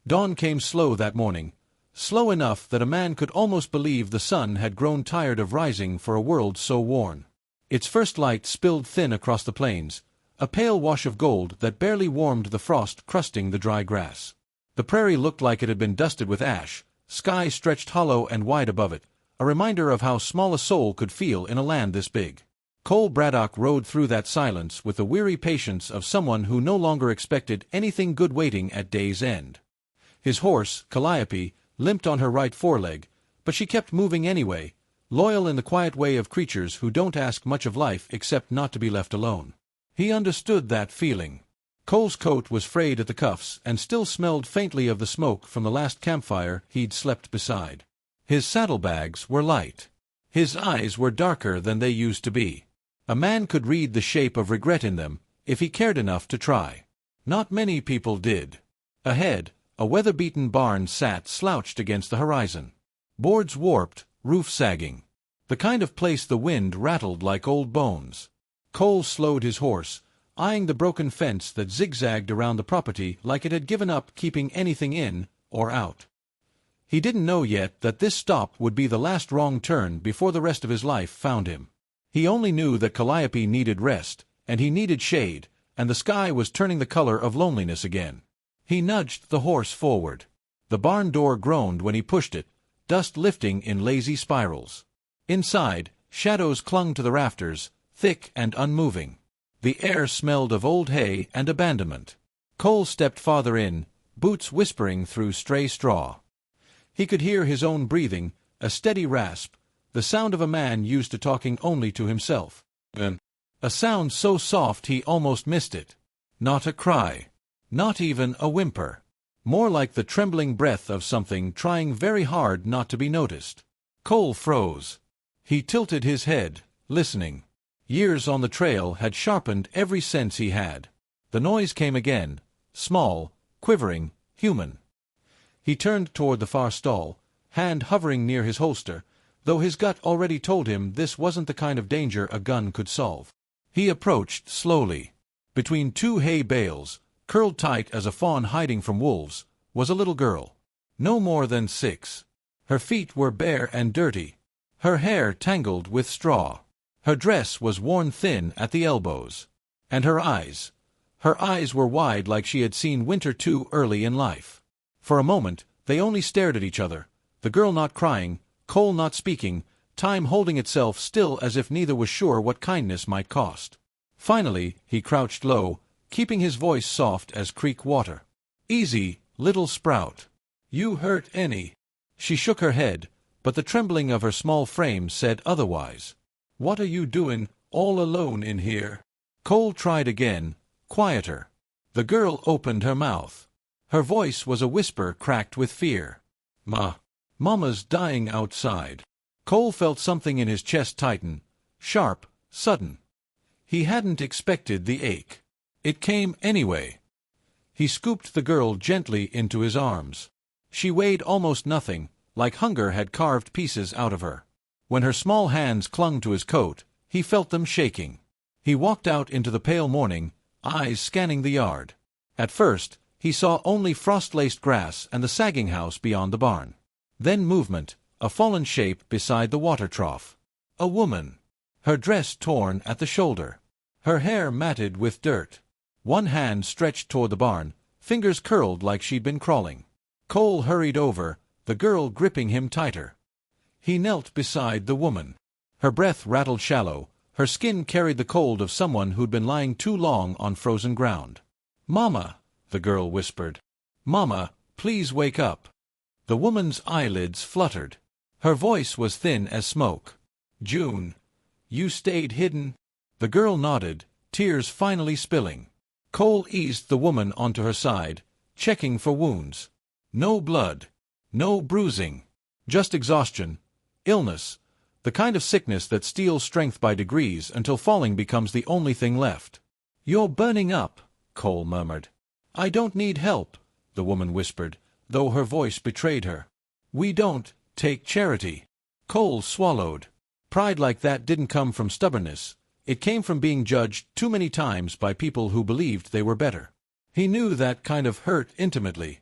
Dawn came slow that morning, slow enough that a man could almost believe the sun had grown tired of rising for a world so worn. Its first light spilled thin across the plains, a pale wash of gold that barely warmed the frost crusting the dry grass. The prairie looked like it had been dusted with ash, sky stretched hollow and wide above it, a reminder of how small a soul could feel in a land this big. Cole Braddock rode through that silence with the weary patience of someone who no longer expected anything good waiting at day's end. His horse, Calliope, limped on her right foreleg, but she kept moving anyway, loyal in the quiet way of creatures who don't ask much of life except not to be left alone. He understood that feeling. Cole's coat was frayed at the cuffs and still smelled faintly of the smoke from the last campfire he'd slept beside. His saddlebags were light. His eyes were darker than they used to be. A man could read the shape of regret in them, if he cared enough to try. Not many people did. Ahead, a weather-beaten barn sat slouched against the horizon. Boards warped, roof sagging. The kind of place the wind rattled like old bones. Cole slowed his horse, eyeing the broken fence that zigzagged around the property like it had given up keeping anything in or out. He didn't know yet that this stop would be the last wrong turn before the rest of his life found him. He only knew that Calliope needed rest, and he needed shade, and the sky was turning the color of loneliness again. He nudged the horse forward. The barn door groaned when he pushed it, dust lifting in lazy spirals. Inside, shadows clung to the rafters, thick and unmoving. The air smelled of old hay and abandonment. Cole stepped farther in, boots whispering through stray straw. He could hear his own breathing, a steady rasp, the sound of a man used to talking only to himself. A sound so soft he almost missed it. Not a cry. Not even a whimper. More like the trembling breath of something trying very hard not to be noticed. Cole froze. He tilted his head, listening. Years on the trail had sharpened every sense he had. The noise came again, small, quivering, human. He turned toward the far stall, hand hovering near his holster, though his gut already told him this wasn't the kind of danger a gun could solve. He approached slowly. Between two hay bales, curled tight as a fawn hiding from wolves, was a little girl. No more than 6. Her feet were bare and dirty. Her hair tangled with straw. Her dress was worn thin at the elbows. And her eyes were wide like she had seen winter too early in life. For a moment, they only stared at each other, the girl not crying, Cole not speaking, time holding itself still as if neither was sure what kindness might cost. Finally, he crouched low, keeping his voice soft as creek water. "Easy, little sprout. You hurt any?" She shook her head, but the trembling of her small frame said otherwise. "What are you doing, all alone in here?" Cole tried again, quieter. The girl opened her mouth. Her voice was a whisper cracked with fear. Mama's dying outside." Cole felt something in his chest tighten, sharp, sudden. He hadn't expected the ache. It came anyway. He scooped the girl gently into his arms. She weighed almost nothing, like hunger had carved pieces out of her. When her small hands clung to his coat, he felt them shaking. He walked out into the pale morning, eyes scanning the yard. At first, he saw only frost-laced grass and the sagging house beyond the barn. Then movement, a fallen shape beside the water trough. A woman. Her dress torn at the shoulder. Her hair matted with dirt. One hand stretched toward the barn, fingers curled like she'd been crawling. Cole hurried over, the girl gripping him tighter. He knelt beside the woman. Her breath rattled shallow, her skin carried the cold of someone who'd been lying too long on frozen ground. "Mama," the girl whispered. "Mama, please wake up." The woman's eyelids fluttered. Her voice was thin as smoke. "June, you stayed hidden?" The girl nodded, tears finally spilling. Cole eased the woman onto her side, checking for wounds. No blood. No bruising. Just exhaustion. Illness. The kind of sickness that steals strength by degrees until falling becomes the only thing left. "You're burning up," Cole murmured. "I don't need help," the woman whispered, though her voice betrayed her. "We don't take charity." Cole swallowed. Pride like that didn't come from stubbornness. It came from being judged too many times by people who believed they were better. He knew that kind of hurt intimately.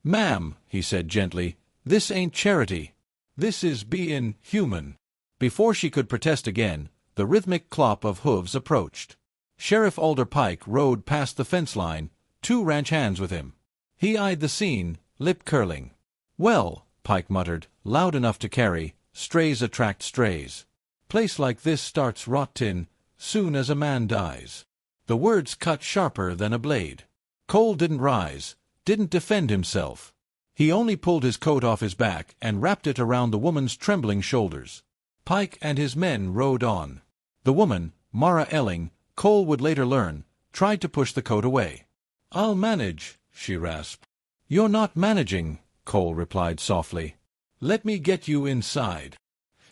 "Ma'am," he said gently, "this ain't charity. This is bein' human." Before she could protest again, the rhythmic clop of hooves approached. Sheriff Alder Pike rode past the fence line, 2 ranch hands with him. He eyed the scene, lip curling. "Well," Pike muttered, loud enough to carry, "strays attract strays. Place like this starts rottin' soon as a man dies." The words cut sharper than a blade. Cole didn't rise, didn't defend himself. He only pulled his coat off his back and wrapped it around the woman's trembling shoulders. Pike and his men rode on. The woman, Mara Elling, Cole would later learn, tried to push the coat away. "I'll manage," she rasped. "You're not managing," Cole replied softly. "Let me get you inside."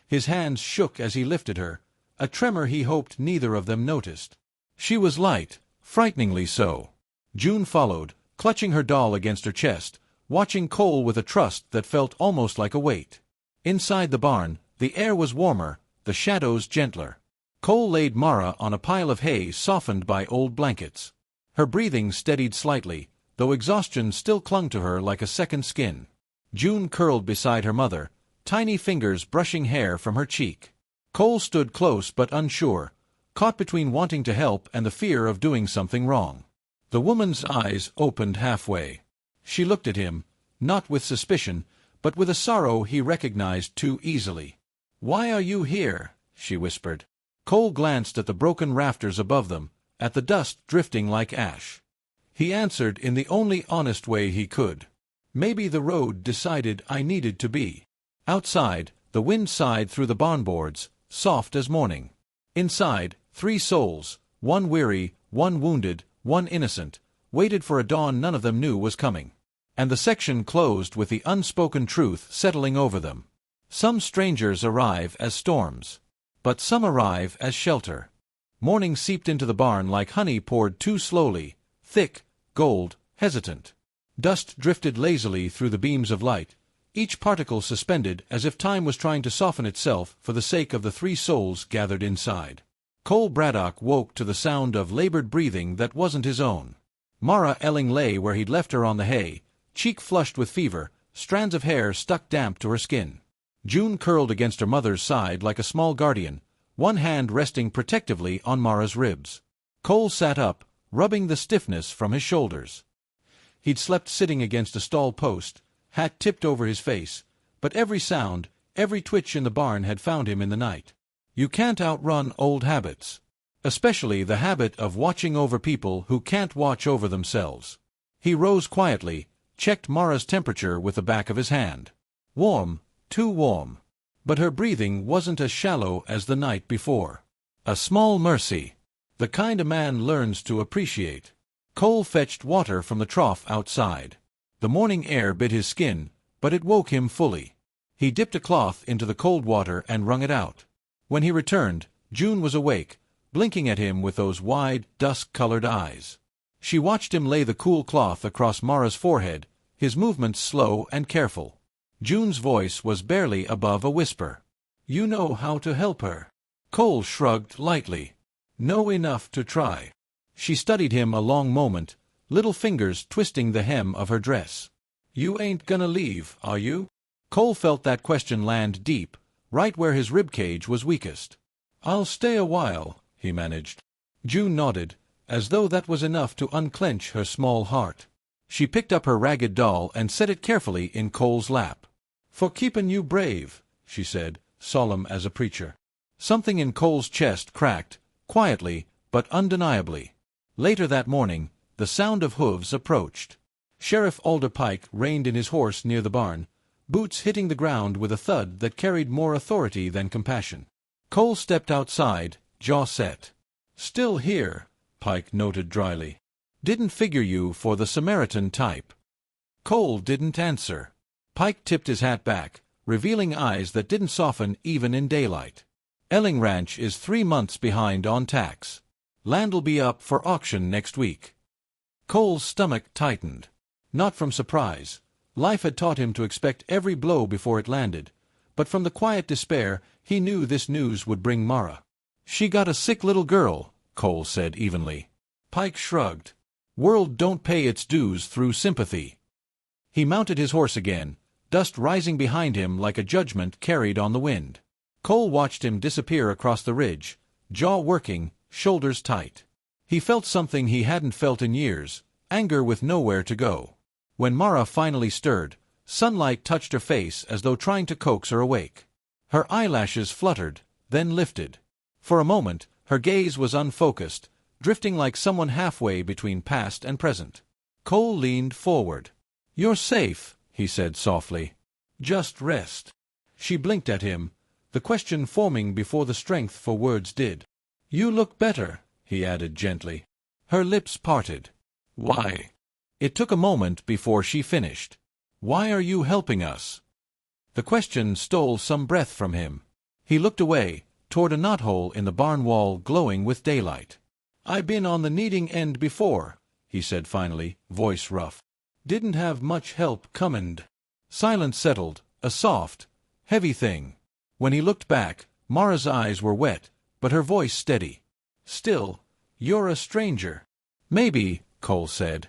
His hands shook as he lifted her, a tremor he hoped neither of them noticed. She was light, frighteningly so. June followed, clutching her doll against her chest, watching Cole with a trust that felt almost like a weight. Inside the barn, the air was warmer, the shadows gentler. Cole laid Mara on a pile of hay softened by old blankets. Her breathing steadied slightly, though exhaustion still clung to her like a second skin. June curled beside her mother, tiny fingers brushing hair from her cheek. Cole stood close but unsure, caught between wanting to help and the fear of doing something wrong. The woman's eyes opened halfway. She looked at him, not with suspicion, but with a sorrow he recognized too easily. "Why are you here?" she whispered. Cole glanced at the broken rafters above them, at the dust drifting like ash. He answered in the only honest way he could. "Maybe the road decided I needed to be." Outside, the wind sighed through the barn boards, soft as morning. Inside, 3 souls, one weary, one wounded, one innocent, waited for a dawn none of them knew was coming. And the section closed with the unspoken truth settling over them. Some strangers arrive as storms, but some arrive as shelter. Morning seeped into the barn like honey poured too slowly, thick, gold, hesitant. Dust drifted lazily through the beams of light, each particle suspended as if time was trying to soften itself for the sake of the 3 souls gathered inside. Cole Braddock woke to the sound of labored breathing that wasn't his own. Mara Elling lay where he'd left her on the hay, cheek flushed with fever, strands of hair stuck damp to her skin. June curled against her mother's side like a small guardian, one hand resting protectively on Mara's ribs. Cole sat up, rubbing the stiffness from his shoulders. He'd slept sitting against a stall post, hat tipped over his face, but every sound, every twitch in the barn had found him in the night. You can't outrun old habits, especially the habit of watching over people who can't watch over themselves. He rose quietly, checked Mara's temperature with the back of his hand. Warm, too warm. But her breathing wasn't as shallow as the night before. A small mercy. The kind a man learns to appreciate. Cole fetched water from the trough outside. The morning air bit his skin, but it woke him fully. He dipped a cloth into the cold water and wrung it out. When he returned, June was awake, blinking at him with those wide, dusk-colored eyes. She watched him lay the cool cloth across Mara's forehead, his movements slow and careful. June's voice was barely above a whisper. "You know how to help her." Cole shrugged lightly. "Know enough to try." She studied him a long moment, little fingers twisting the hem of her dress. "You ain't gonna leave, are you?" Cole felt that question land deep, right where his ribcage was weakest. "I'll stay a while," he managed. June nodded, as though that was enough to unclench her small heart. She picked up her ragged doll and set it carefully in Cole's lap. "For keepin' you brave," she said, solemn as a preacher. Something in Cole's chest cracked, quietly but undeniably. Later that morning, the sound of hooves approached. Sheriff Alder Pike reined in his horse near the barn, boots hitting the ground with a thud that carried more authority than compassion. Cole stepped outside, jaw set. "Still here," Pike noted dryly. "Didn't figure you for the Samaritan type." Cole didn't answer. Pike tipped his hat back, revealing eyes that didn't soften even in daylight. "Elling Ranch is 3 months behind on tax. Land'll be up for auction next week." Cole's stomach tightened. Not from surprise. Life had taught him to expect every blow before it landed, but from the quiet despair he knew this news would bring Mara. "She got a sick little girl," Cole said evenly. Pike shrugged. "World don't pay its dues through sympathy." He mounted his horse again, dust rising behind him like a judgment carried on the wind. Cole watched him disappear across the ridge, jaw working, shoulders tight. He felt something he hadn't felt in years, anger with nowhere to go. When Mara finally stirred, sunlight touched her face as though trying to coax her awake. Her eyelashes fluttered, then lifted. For a moment, her gaze was unfocused, drifting like someone halfway between past and present. Cole leaned forward. "You're safe," he said softly. "Just rest." She blinked at him, the question forming before the strength for words did. "You look better," he added gently. Her lips parted. "Why?" It took a moment before she finished. "Why are you helping us?" The question stole some breath from him. He looked away, toward a knothole in the barn wall glowing with daylight. "I been on the needing end before," he said finally, voice rough. "Didn't have much help comin'." Silence settled, a soft, heavy thing. When he looked back, Mara's eyes were wet, but her voice steady. "Still, you're a stranger." "Maybe," Cole said.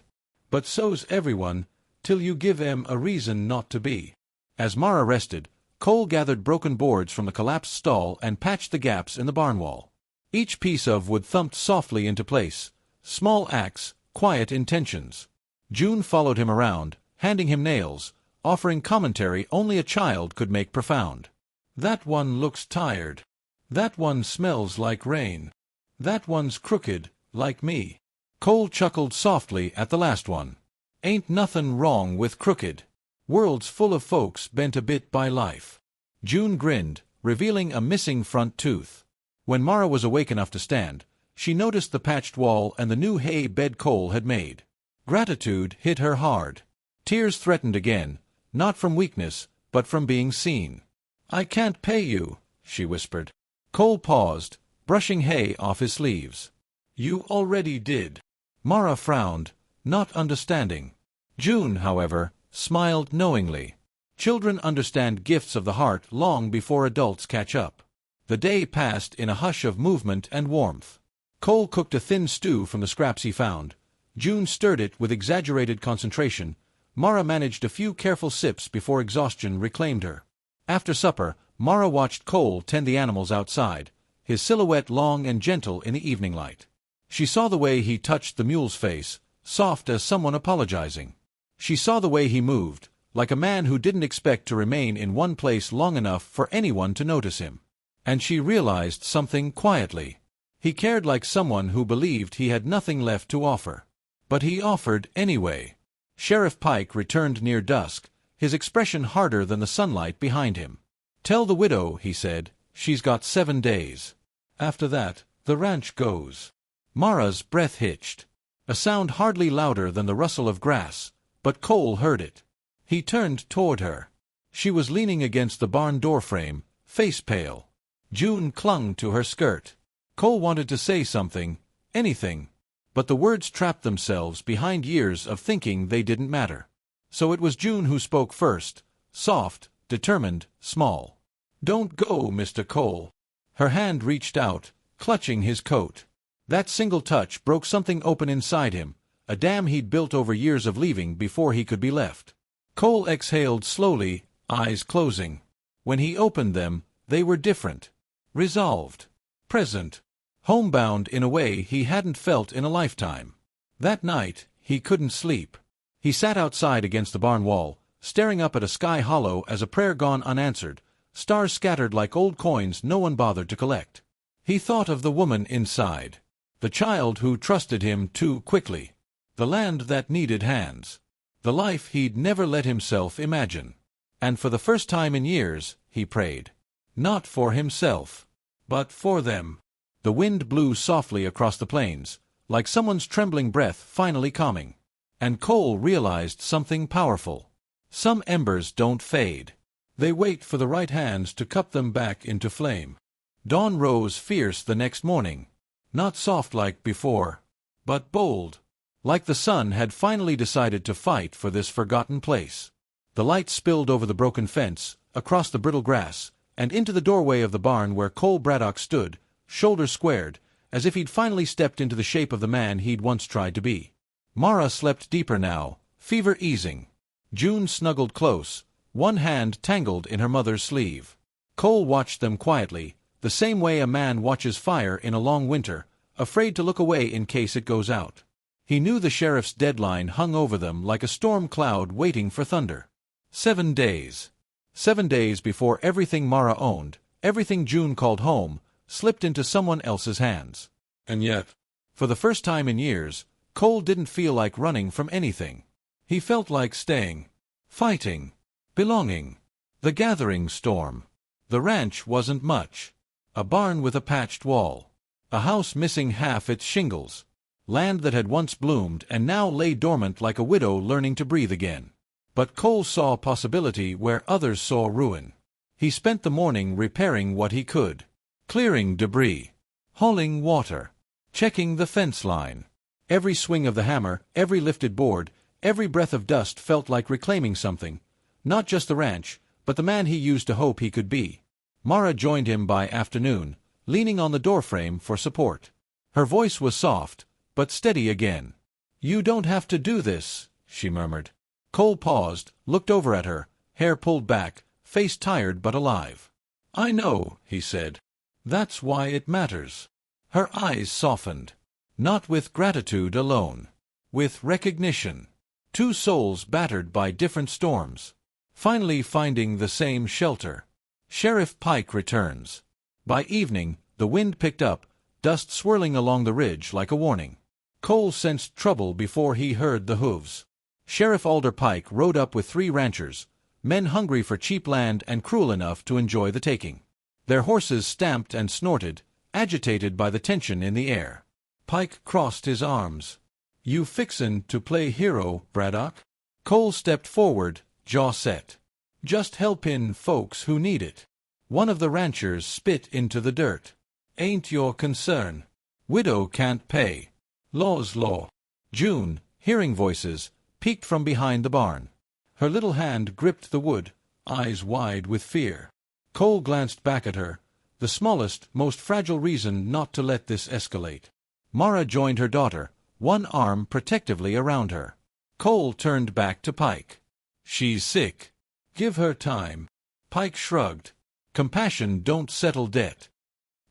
"But so's everyone, till you give 'em a reason not to be." As Mara rested, Cole gathered broken boards from the collapsed stall and patched the gaps in the barn wall. Each piece of wood thumped softly into place. Small acts, quiet intentions. June followed him around, handing him nails, offering commentary only a child could make profound. "That one looks tired. That one smells like rain. That one's crooked, like me." Cole chuckled softly at the last one. "Ain't nothin' wrong with crooked. World's full of folks bent a bit by life." June grinned, revealing a missing front tooth. When Mara was awake enough to stand, she noticed the patched wall and the new hay bed Cole had made. Gratitude hit her hard. Tears threatened again, not from weakness, but from being seen. "I can't pay you," she whispered. Cole paused, brushing hay off his sleeves. "You already did." Mara frowned, not understanding. June, however, smiled knowingly. Children understand gifts of the heart long before adults catch up. The day passed in a hush of movement and warmth. Cole cooked a thin stew from the scraps he found. June stirred it with exaggerated concentration. Mara managed a few careful sips before exhaustion reclaimed her. After supper, Mara watched Cole tend the animals outside, his silhouette long and gentle in the evening light. She saw the way he touched the mule's face, soft as someone apologizing. She saw the way he moved, like a man who didn't expect to remain in one place long enough for anyone to notice him. And she realized something quietly. He cared like someone who believed he had nothing left to offer. But he offered anyway. Sheriff Pike returned near dusk, his expression harder than the sunlight behind him. "Tell the widow," he said, "she's got 7 days. After that, the ranch goes." Mara's breath hitched. A sound hardly louder than the rustle of grass, but Cole heard it. He turned toward her. She was leaning against the barn door frame, face pale. June clung to her skirt. Cole wanted to say something, anything, but the words trapped themselves behind years of thinking they didn't matter. So it was June who spoke first, soft, determined, small. "Don't go, Mr. Cole." Her hand reached out, clutching his coat. That single touch broke something open inside him, a dam he'd built over years of leaving before he could be left. Cole exhaled slowly, eyes closing. When he opened them, they were different. Resolved. Present. Homebound in a way he hadn't felt in a lifetime. That night, he couldn't sleep. He sat outside against the barn wall, staring up at a sky hollow as a prayer gone unanswered, stars scattered like old coins no one bothered to collect. He thought of the woman inside. The child who trusted him too quickly. The land that needed hands. The life he'd never let himself imagine. And for the first time in years, he prayed. Not for himself, but for them. The wind blew softly across the plains, like someone's trembling breath finally calming. And Cole realized something powerful. Some embers don't fade. They wait for the right hands to cup them back into flame. Dawn rose fierce the next morning. Not soft like before, but bold. Like the sun had finally decided to fight for this forgotten place. The light spilled over the broken fence, across the brittle grass, and into the doorway of the barn where Cole Braddock stood, shoulders squared, as if he'd finally stepped into the shape of the man he'd once tried to be. Mara slept deeper now, fever easing. June snuggled close, one hand tangled in her mother's sleeve. Cole watched them quietly, the same way a man watches fire in a long winter, afraid to look away in case it goes out. He knew the sheriff's deadline hung over them like a storm cloud waiting for thunder. 7 days. 7 days before everything Mara owned, everything June called home, slipped into someone else's hands. And yet, for the first time in years, Cole didn't feel like running from anything. He felt like staying, fighting, belonging. The gathering storm. The ranch wasn't much. A barn with a patched wall. A house missing half its shingles. Land that had once bloomed and now lay dormant like a widow learning to breathe again. But Cole saw possibility where others saw ruin. He spent the morning repairing what he could. Clearing debris. Hauling water. Checking the fence line. Every swing of the hammer, every lifted board, every breath of dust felt like reclaiming something. Not just the ranch, but the man he used to hope he could be. Mara joined him by afternoon, leaning on the doorframe for support. Her voice was soft, but steady again. "You don't have to do this," she murmured. Cole paused, looked over at her, hair pulled back, face tired but alive. "I know," he said. "That's why it matters." Her eyes softened. Not with gratitude alone. With recognition. Two souls battered by different storms. Finally finding the same shelter. Sheriff Pike returns. By evening, the wind picked up, dust swirling along the ridge like a warning. Cole sensed trouble before he heard the hooves. Sheriff Alder Pike rode up with 3 ranchers, men hungry for cheap land and cruel enough to enjoy the taking. Their horses stamped and snorted, agitated by the tension in the air. Pike crossed his arms. "You fixin' to play hero, Braddock?" Cole stepped forward, jaw set. "Just helpin' folks who need it." One of the ranchers spit into the dirt. "Ain't your concern. Widow can't pay. Law's law." June, hearing voices, peeked from behind the barn. Her little hand gripped the wood, eyes wide with fear. Cole glanced back at her, the smallest, most fragile reason not to let this escalate. Mara joined her daughter, one arm protectively around her. Cole turned back to Pike. "She's sick. Give her time." Pike shrugged. "Compassion don't settle debt."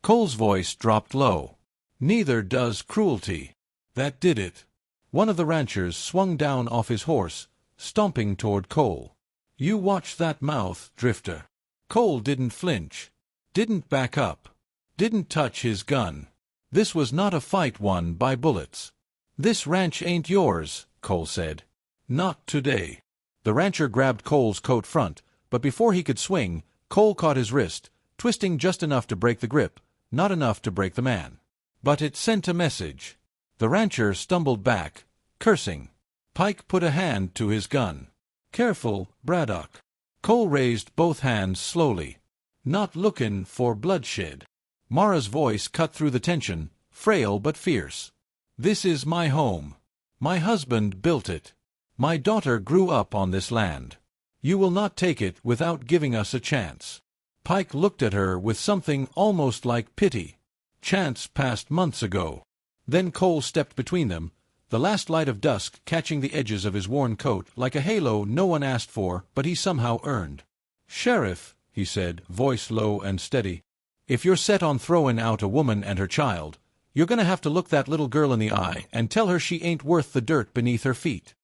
Cole's voice dropped low. "Neither does cruelty." That did it. One of the ranchers swung down off his horse, stomping toward Cole. "You watch that mouth, Drifter." Cole didn't flinch. Didn't back up. Didn't touch his gun. This was not a fight won by bullets. "This ranch ain't yours," Cole said. "Not today." The rancher grabbed Cole's coat front, but before he could swing, Cole caught his wrist, twisting just enough to break the grip, not enough to break the man. But it sent a message. The rancher stumbled back, cursing. Pike put a hand to his gun. "Careful, Braddock." Cole raised both hands slowly. "Not lookin' for bloodshed." Mara's voice cut through the tension, frail but fierce. "This is my home. My husband built it. My daughter grew up on this land. You will not take it without giving us a chance." Pike looked at her with something almost like pity. "Chance passed months ago." Then Cole stepped between them, the last light of dusk catching the edges of his worn coat like a halo no one asked for but he somehow earned. "Sheriff," he said, voice low and steady, "if you're set on throwing out a woman and her child, you're gonna have to look that little girl in the eye and tell her she ain't worth the dirt beneath her feet."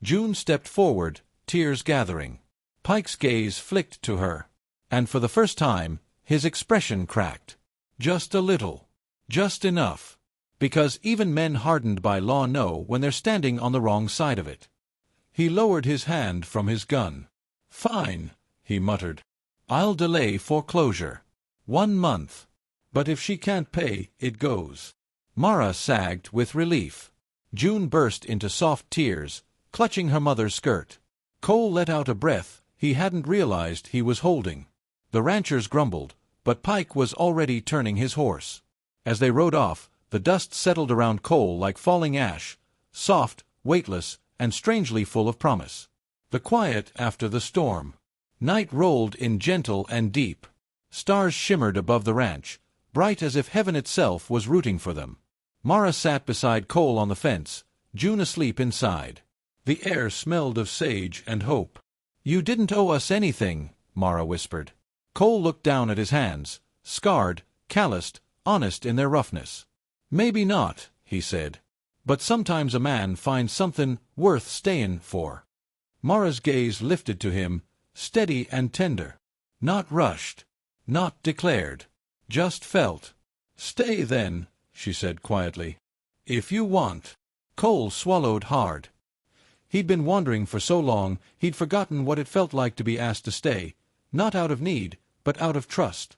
June stepped forward, tears gathering. Pike's gaze flicked to her, and for the first time, his expression cracked. Just a little. Just enough. Because even men hardened by law know when they're standing on the wrong side of it. He lowered his hand from his gun. "Fine," he muttered. "I'll delay foreclosure. 1 month. But if she can't pay, it goes." Mara sagged with relief. June burst into soft tears, clutching her mother's skirt. Cole let out a breath he hadn't realized he was holding. The ranchers grumbled, but Pike was already turning his horse. As they rode off, the dust settled around Cole like falling ash, soft, weightless, and strangely full of promise. The quiet after the storm. Night rolled in gentle and deep. Stars shimmered above the ranch, bright as if heaven itself was rooting for them. Mara sat beside Cole on the fence, June asleep inside. The air smelled of sage and hope. "You didn't owe us anything," Mara whispered. Cole looked down at his hands, scarred, calloused, honest in their roughness. "Maybe not," he said. "But sometimes a man finds something worth staying for." Mara's gaze lifted to him, steady and tender. Not rushed, not declared, just felt. "Stay then," she said quietly. "If you want." Cole swallowed hard. He'd been wandering for so long he'd forgotten what it felt like to be asked to stay, not out of need, but out of trust.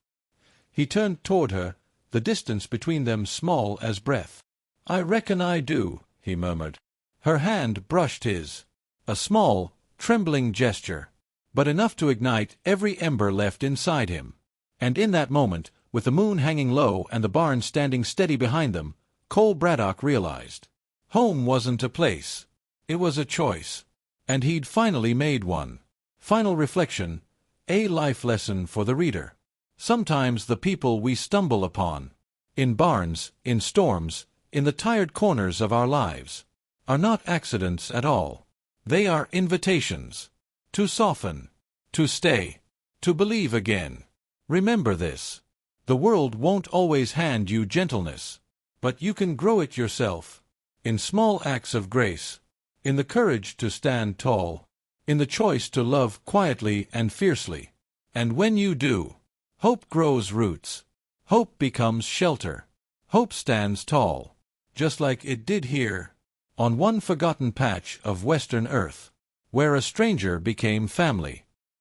He turned toward her, the distance between them small as breath. "I reckon I do," he murmured. Her hand brushed his. A small, trembling gesture, but enough to ignite every ember left inside him. And in that moment, with the moon hanging low and the barn standing steady behind them, Cole Braddock realized. Home wasn't a place. It was a choice. And he'd finally made one. Final reflection, a life lesson for the reader. Sometimes the people we stumble upon, in barns, in storms, in the tired corners of our lives, are not accidents at all. They are invitations. To soften. To stay. To believe again. Remember this. The world won't always hand you gentleness, but you can grow it yourself. In small acts of grace. In the courage to stand tall. In the choice to love quietly and fiercely. And when you do, hope grows roots. Hope becomes shelter. Hope stands tall. Just like it did here, on one forgotten patch of Western Earth, where a stranger became family.